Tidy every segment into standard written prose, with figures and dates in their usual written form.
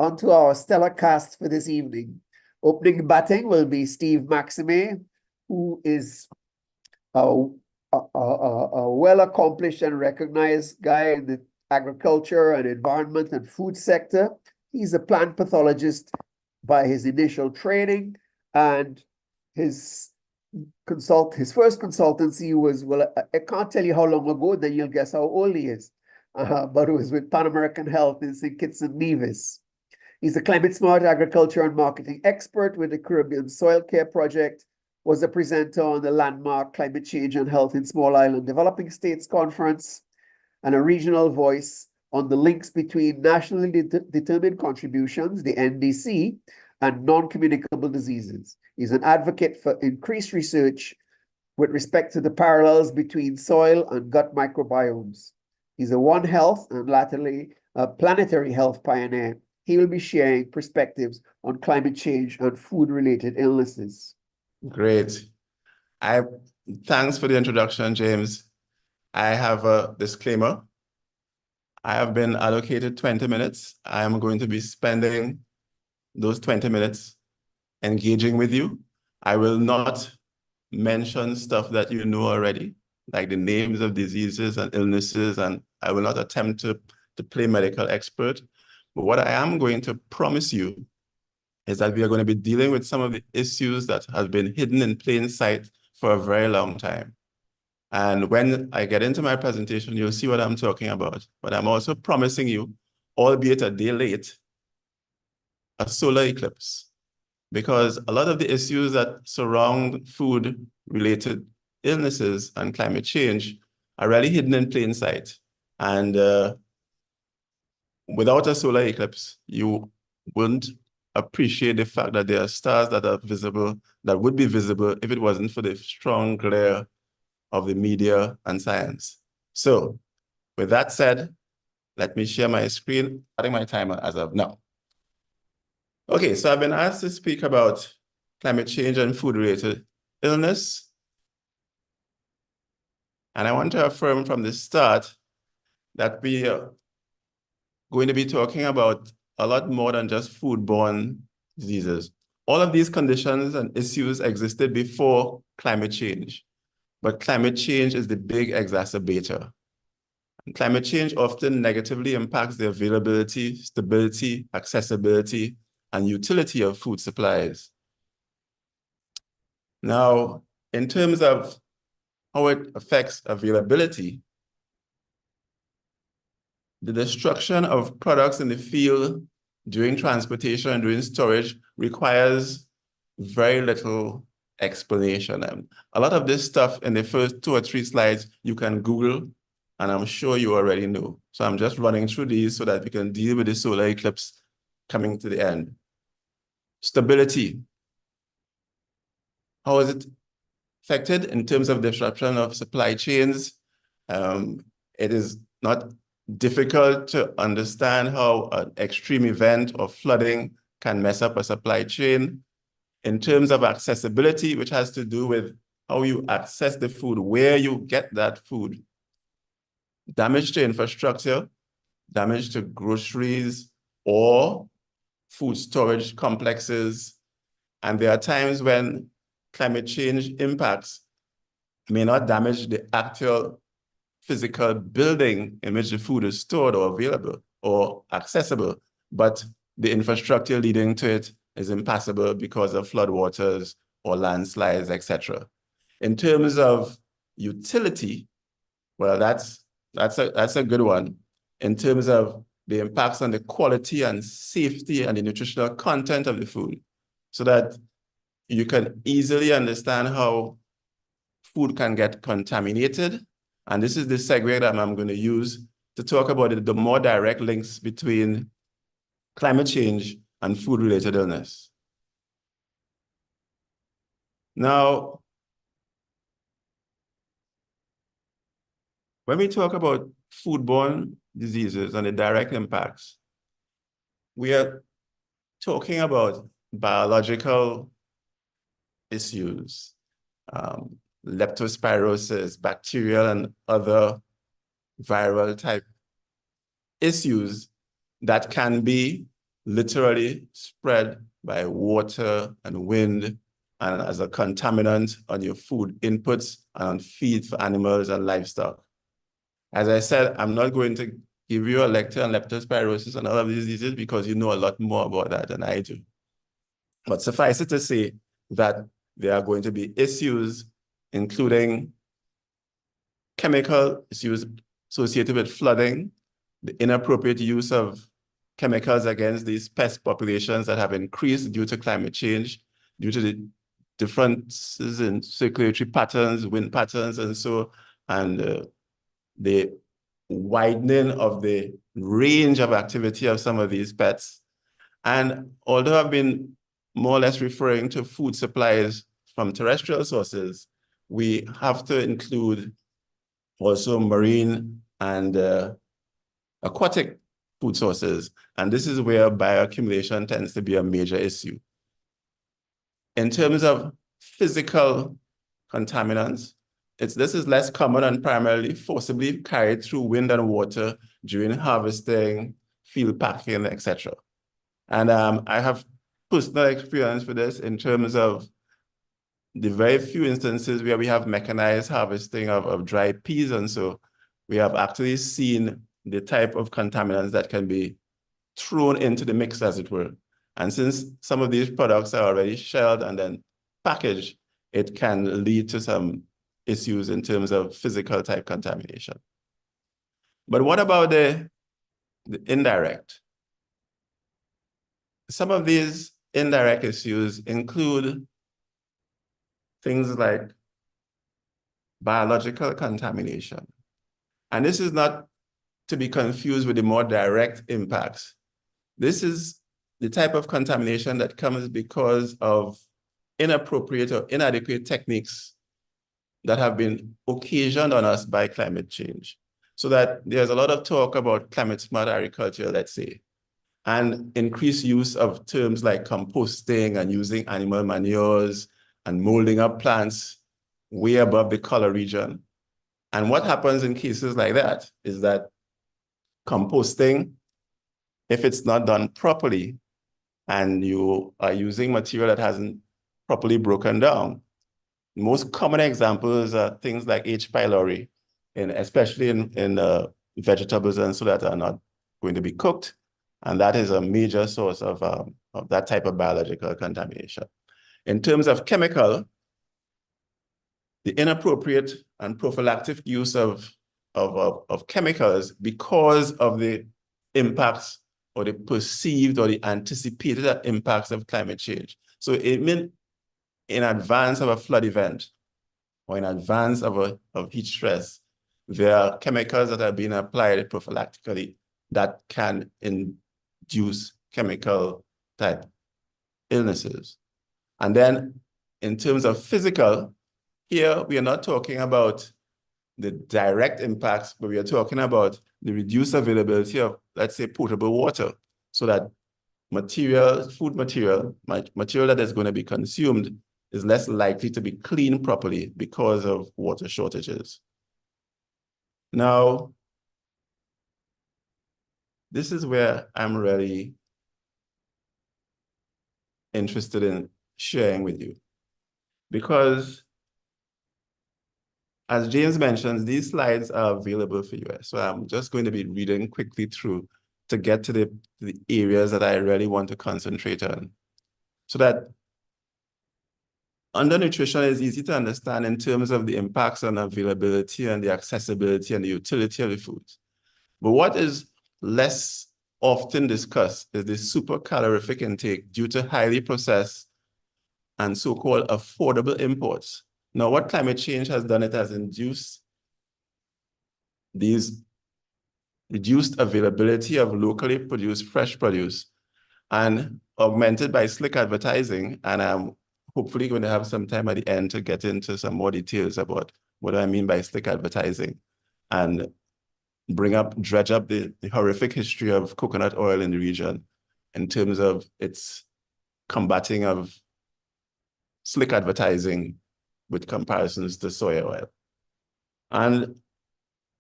onto our stellar cast for this evening. Opening batting will be Steve Maxime, who is a well-accomplished and recognized guy in the agriculture and environment and food sector. He's a plant pathologist by his initial training, and his first consultancy was, well, I can't tell you how long ago, then you'll guess how old he is. But it was with Pan American Health in St. Kitts and Nevis. He's a climate-smart agriculture and marketing expert with the Caribbean Soil Care Project, was a presenter on the landmark Climate Change and Health in Small Island Developing States Conference, and a regional voice on the links between nationally determined contributions, the NDC, and non-communicable diseases. He's an advocate for increased research with respect to the parallels between soil and gut microbiomes. He's a One Health and latterly a planetary health pioneer. He will be sharing perspectives on climate change and food-related illnesses. Great. Thanks for the introduction, James. I have a disclaimer. I have been allocated 20 minutes. I am going to be spending those 20 minutes engaging with you. I will not mention stuff that you know already, like the names of diseases and illnesses, and I will not attempt to play medical expert. But what I am going to promise you is that we are going to be dealing with some of the issues that have been hidden in plain sight for a very long time. And when I get into my presentation, you'll see what I'm talking about. But I'm also promising you, albeit a day late, a solar eclipse. Because a lot of the issues that surround food-related illnesses and climate change are really hidden in plain sight. And without a solar eclipse, you wouldn't appreciate the fact that there are stars that are visible, that would be visible if it wasn't for the strong glare of the media and science. So with that said, let me share my screen, starting my timer as of now. Okay, so I've been asked to speak about climate change and food-related illness. And I want to affirm from the start that we are going to be talking about a lot more than just foodborne diseases. All of these conditions and issues existed before climate change, but climate change is the big exacerbator. And climate change often negatively impacts the availability, stability, accessibility, and utility of food supplies. Now, in terms of how it affects availability, the destruction of products in the field during transportation and during storage requires very little explanation. A lot of this stuff in the first 2 or 3 slides you can Google, and I'm sure you already know. So I'm just running through these so that we can deal with the solar eclipse coming to the end. Stability. How is it affected in terms of disruption of supply chains? It is not difficult to understand how an extreme event or flooding can mess up a supply chain. In terms of accessibility, which has to do with how you access the food, where you get that food. Damage to infrastructure, damage to groceries or food storage complexes. And there are times when climate change impacts may not damage the actual physical building in which the food is stored or available or accessible, but the infrastructure leading to it is impassable because of floodwaters or landslides, etc. In terms of utility, well, that's a good one. In terms of the impacts on the quality and safety and the nutritional content of the food, so that you can easily understand how food can get contaminated. And this is the segue that I'm going to use to talk about the more direct links between climate change and food-related illness. Now, when we talk about foodborne diseases and the direct impacts, we are talking about biological issues, leptospirosis, bacterial and other viral type issues that can be literally spread by water and wind and as a contaminant on your food inputs and on feed for animals and livestock. As I said, I'm not going to give you a lecture on leptospirosis and all of these diseases because you know a lot more about that than I do. But suffice it to say that there are going to be issues, including chemical issues associated with flooding, the inappropriate use of chemicals against these pest populations that have increased due to climate change, due to the differences in circulatory patterns, wind patterns, and the widening of the range of activity of some of these pests. And although I've been more or less referring to food supplies from terrestrial sources, we have to include also marine and aquatic food sources. And this is where bioaccumulation tends to be a major issue. In terms of physical contaminants, this is less common and primarily forcibly carried through wind and water during harvesting, field packing, etc. And I have personal experience with this in terms of the very few instances where we have mechanized harvesting of dry peas. And so we have actually seen the type of contaminants that can be thrown into the mix, as it were. And since some of these products are already shelled and then packaged, it can lead to some issues in terms of physical type contamination. But what about the indirect? Some of these indirect issues include things like biological contamination. And this is not to be confused with the more direct impacts. This is the type of contamination that comes because of inappropriate or inadequate techniques that have been occasioned on us by climate change. So that there's a lot of talk about climate smart agriculture, let's say, and increased use of terms like composting and using animal manures and molding up plants way above the color region. And what happens in cases like that is that composting, if it's not done properly and you are using material that hasn't properly broken down, most common examples are things like H. pylori, especially in vegetables and so that are not going to be cooked. And that is a major source of that type of biological contamination. In terms of chemical, the inappropriate and prophylactic use of chemicals because of the impacts or the perceived or the anticipated impacts of climate change. So it means in advance of a flood event or in advance of heat stress, there are chemicals that are being applied prophylactically that can induce chemical type illnesses. And then in terms of physical, here we are not talking about the direct impacts, but we are talking about the reduced availability of, let's say, potable water, so that food material that is going to be consumed is less likely to be cleaned properly because of water shortages. Now, this is where I'm really interested in sharing with you, because as James mentioned, these slides are available for you. So I'm just going to be reading quickly through to get to the areas that I really want to concentrate on. So that undernutrition is easy to understand in terms of the impacts on availability and the accessibility and the utility of the foods. But what is less often discussed is the supercalorific intake due to highly processed and so-called affordable imports. Now, what climate change has done, it has induced these reduced availability of locally produced fresh produce and augmented by slick advertising. And I'm hopefully going to have some time at the end to get into some more details about what I mean by slick advertising and dredge up the horrific history of coconut oil in the region in terms of its combating of slick advertising with comparisons to soy oil. And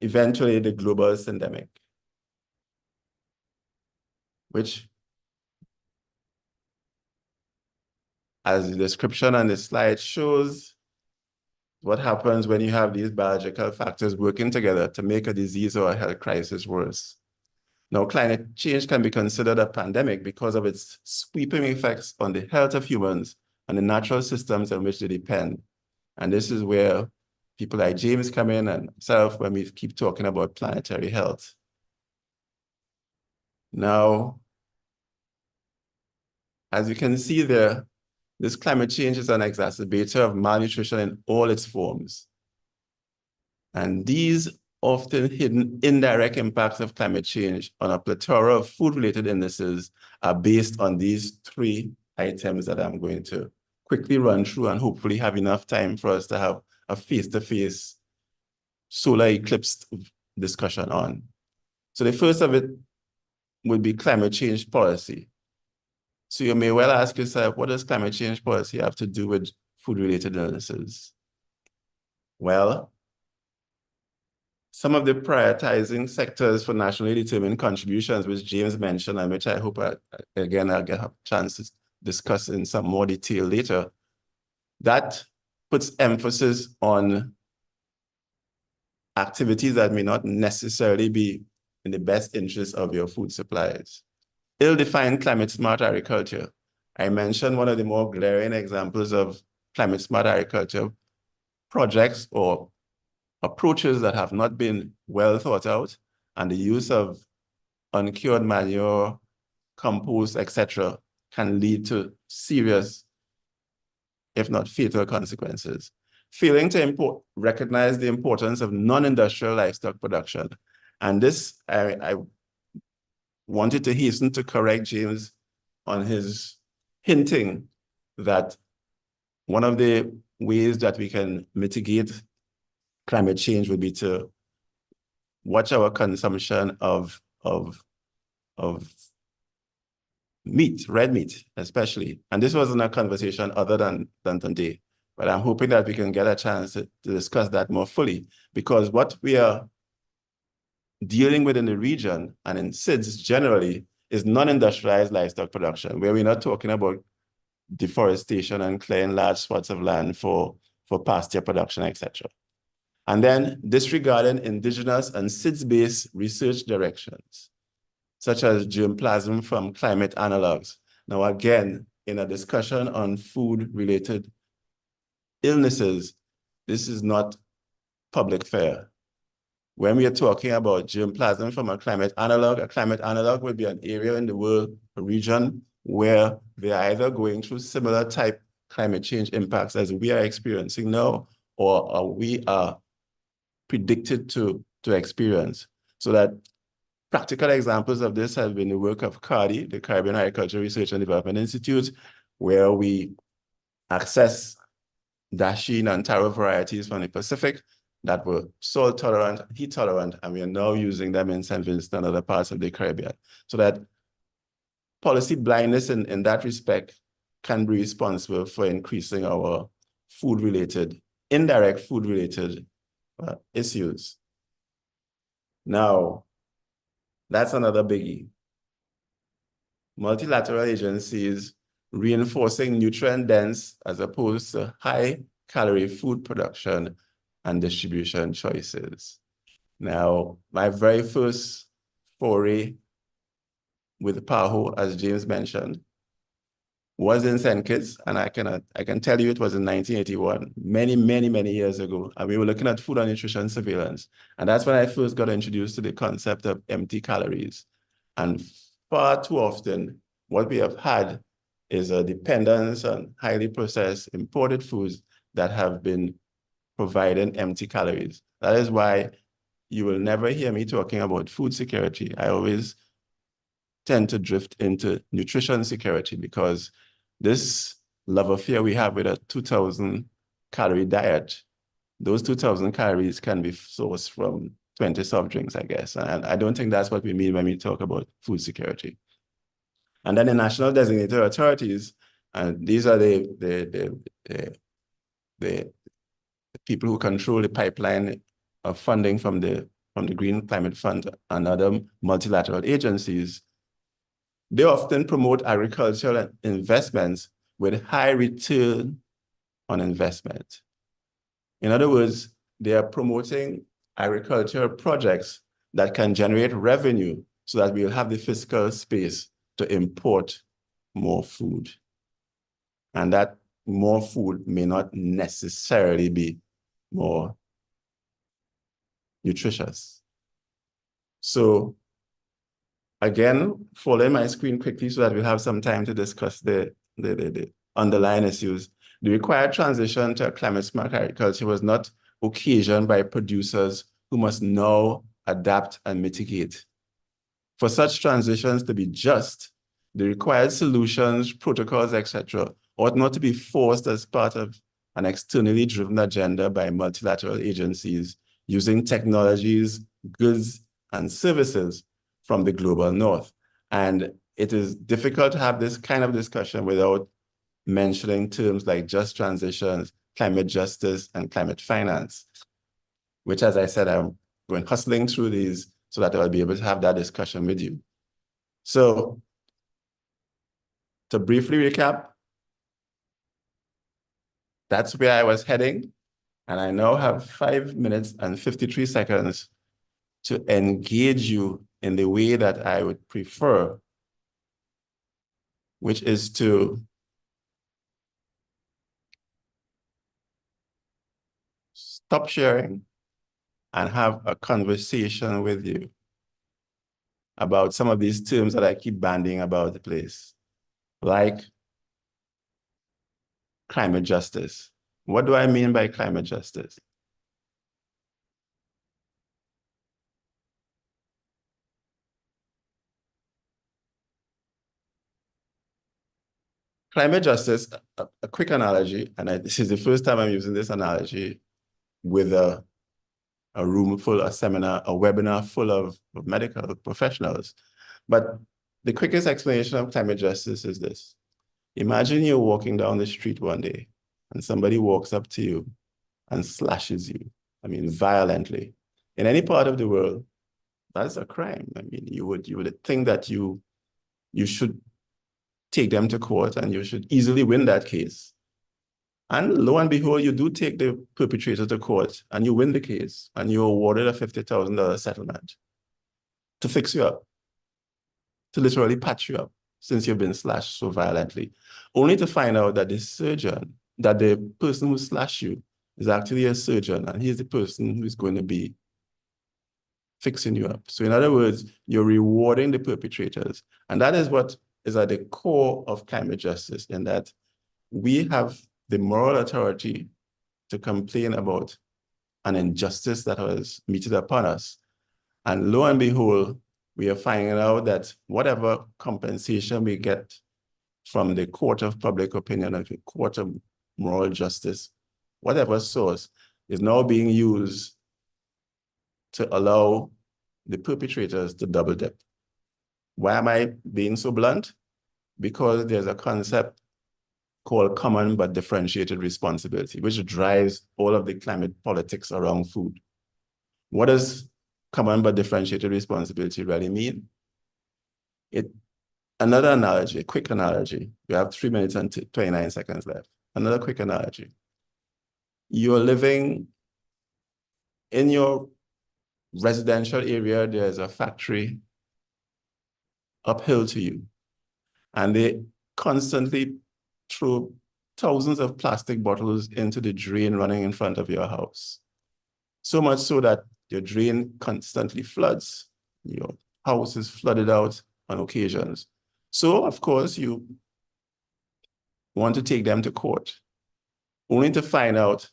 eventually the global syndemic, which as the description on the slide shows, what happens when you have these biological factors working together to make a disease or a health crisis worse. Now, climate change can be considered a pandemic because of its sweeping effects on the health of humans and the natural systems on which they depend. And this is where people like James come in and myself when we keep talking about planetary health. Now, as you can see there, this climate change is an exacerbator of malnutrition in all its forms. And these often hidden indirect impacts of climate change on a plethora of food-related illnesses are based on these three items that I'm going to quickly run through and hopefully have enough time for us to have a face-to-face solar eclipse discussion on. So the first of it would be climate change policy. So you may well ask yourself, what does climate change policy have to do with food-related illnesses? Well, some of the prioritizing sectors for nationally determined contributions, which James mentioned, and which I hope, again, I'll get a chance to discuss in some more detail later, that puts emphasis on activities that may not necessarily be in the best interest of your food supplies. Ill-defined climate-smart agriculture. I mentioned one of the more glaring examples of climate-smart agriculture projects or approaches that have not been well thought out, and the use of uncured manure, compost, etc., can lead to serious, if not fatal, consequences. Failing to recognize the importance of non-industrial livestock production. And this, I wanted to hasten to correct James on his hinting that one of the ways that we can mitigate climate change would be to watch our consumption of meat, red meat, especially. And this wasn't a conversation other than today, but I'm hoping that we can get a chance to discuss that more fully, because what we are dealing with in the region and in SIDS generally is non-industrialized livestock production, where we're not talking about deforestation and clearing large swaths of land for pasture production, etc. And then disregarding indigenous and SIDS-based research directions, such as germplasm from climate analogs. Now, again, in a discussion on food-related illnesses, this is not public fare. When we are talking about germplasm from a climate analog would be an area in the world, a region where they are either going through similar type climate change impacts as we are experiencing now, or we are predicted to experience. So that practical examples of this have been the work of CARDI, the Caribbean Agricultural Research and Development Institute, where we access dasheen and taro varieties from the Pacific that were salt tolerant, heat tolerant, and we are now using them in St. Vincent and other parts of the Caribbean. So that policy blindness in that respect can be responsible for increasing our food-related, indirect food-related issues. Now, that's another biggie. Multilateral agencies reinforcing nutrient-dense as opposed to high-calorie food production and distribution choices. Now, my very first foray with PAHO, as James mentioned, was in St. Kitts, and I can tell you it was in 1981, many years ago, and we were looking at food and nutrition surveillance. And that's when I first got introduced to the concept of empty calories. And far too often, what we have had is a dependence on highly processed imported foods that have been providing empty calories. That is why you will never hear me talking about food security. I always tend to drift into nutrition security, because this love affair we have with a 2,000 calorie diet, those 2,000 calories can be sourced from 20 soft drinks, I guess. And I don't think that's what we mean when we talk about food security. And then the national designated authorities, and these are the people who control the pipeline of funding from the Green Climate Fund and other multilateral agencies. They often promote agricultural investments with high return on investment. In other words, they are promoting agricultural projects that can generate revenue so that we'll have the fiscal space to import more food. And that more food may not necessarily be more nutritious. So again, following my screen quickly so that we have some time to discuss the underlying issues. The required transition to a climate-smart agriculture was not occasioned by producers who must now adapt and mitigate. For such transitions to be just, the required solutions, protocols, etc., ought not to be forced as part of an externally driven agenda by multilateral agencies using technologies, goods, and services from the global north. And it is difficult to have this kind of discussion without mentioning terms like just transitions, climate justice, and climate finance, which, as I said, I'm going hustling through these so that I'll be able to have that discussion with you. So to briefly recap, that's where I was heading. And I now have 5 minutes and 53 seconds to engage you in the way that I would prefer, which is to stop sharing and have a conversation with you about some of these terms that I keep bandying about the place, like climate justice. What do I mean by climate justice? Climate justice, a quick analogy, and this is the first time I'm using this analogy with a room full, a seminar, a webinar full of medical professionals. But the quickest explanation of climate justice is this. Imagine you're walking down the street one day and somebody walks up to you and slashes you, I mean, violently. In any part of the world, that's a crime. I mean, you would think that you should take them to court and you should easily win that case. And lo and behold, you do take the perpetrator to court and you win the case and you're awarded a $50,000 settlement to fix you up, to literally patch you up since you've been slashed so violently, only to find out that the surgeon, that the person who slashed you is actually a surgeon and he's the person who's going to be fixing you up. So in other words, you're rewarding the perpetrators. And that is what is at the core of climate justice, in that we have the moral authority to complain about an injustice that was meted upon us. And lo and behold, we are finding out that whatever compensation we get from the court of public opinion and the court of moral justice, whatever source, is now being used to allow the perpetrators to double dip. Why am I being so blunt? Because there's a concept called common but differentiated responsibility, which drives all of the climate politics around food. What does common but differentiated responsibility really mean? Another analogy, a quick analogy. We have 3 minutes and 29 seconds left. Another quick analogy. You're living in your residential area, there's a factory uphill to you, and they constantly throw thousands of plastic bottles into the drain running in front of your house. So much so that your drain constantly floods. Your house is flooded out on occasions. So, of course, you want to take them to court, only to find out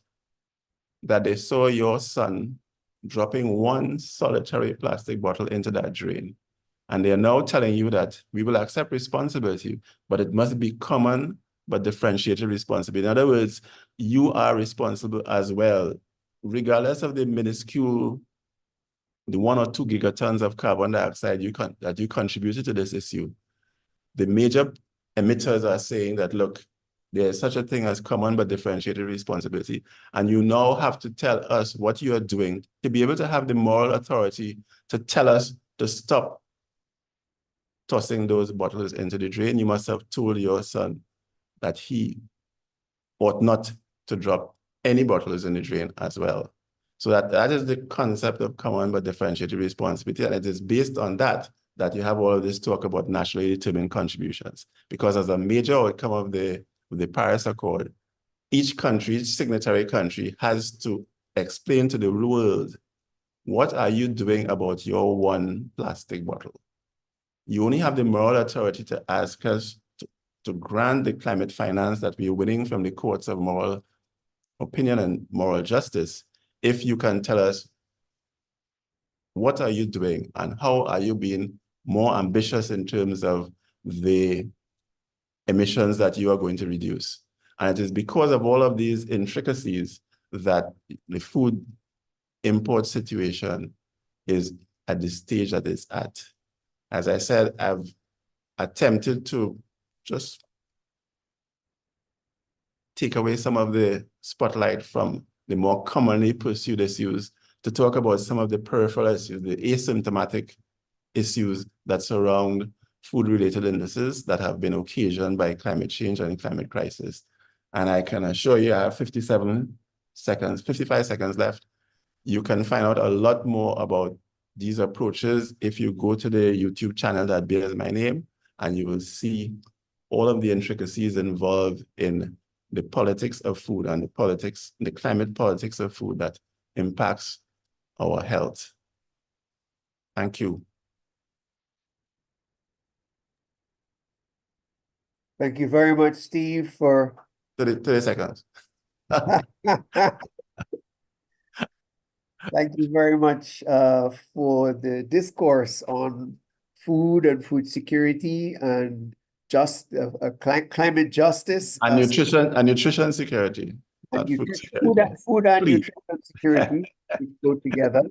that they saw your son dropping one solitary plastic bottle into that drain. And they are now telling you that we will accept responsibility, but it must be common but differentiated responsibility. In other words, you are responsible as well, regardless of the minuscule, the 1 or 2 gigatons of carbon dioxide that you contributed to this issue. The major emitters are saying that, look, there's such a thing as common but differentiated responsibility. And you now have to tell us what you are doing to be able to have the moral authority to tell us to stop tossing those bottles into the drain. You must have told your son that he ought not to drop any bottles in the drain as well. So that is the concept of common but differentiated responsibility. And it is based on that you have all of this talk about nationally determined contributions. Because as a major outcome of the Paris Accord, each country, each signatory country has to explain to the world, what are you doing about your one plastic bottle? You only have the moral authority to ask us to grant the climate finance that we are winning from the courts of moral opinion and moral justice if you can tell us, what are you doing and how are you being more ambitious in terms of the emissions that you are going to reduce? And it is because of all of these intricacies that the food import situation is at the stage that it's at. As I said, I've attempted to just take away some of the spotlight from the more commonly pursued issues to talk about some of the peripheral issues, the asymptomatic issues that surround food-related illnesses that have been occasioned by climate change and climate crisis. And I can assure you, I have 55 seconds left. You can find out a lot more about these approaches if you go to the YouTube channel that bears my name, and you will see all of the intricacies involved in the politics of food and the climate politics of food that impacts our health. Thank you. Thank you very much, Steve, for 30 seconds. Thank you very much for the discourse on food and food security and climate justice. And nutrition security. And Food security. food and Please. nutrition security go together.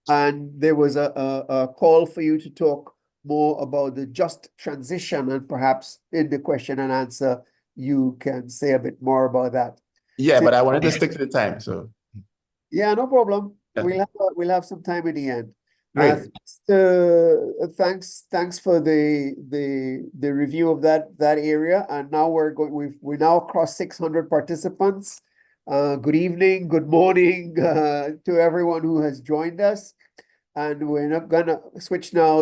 And there was a call for you to talk more about the just transition, and perhaps in the question and answer, you can say a bit more about that. Yeah, but I wanted to stick to the time, so. Yeah, no problem. Yeah. We'll have some time at the end. Great. Thanks for the review of that area. And now we now crossed 600 participants. Good evening, good morning to everyone who has joined us. And we're not gonna switch now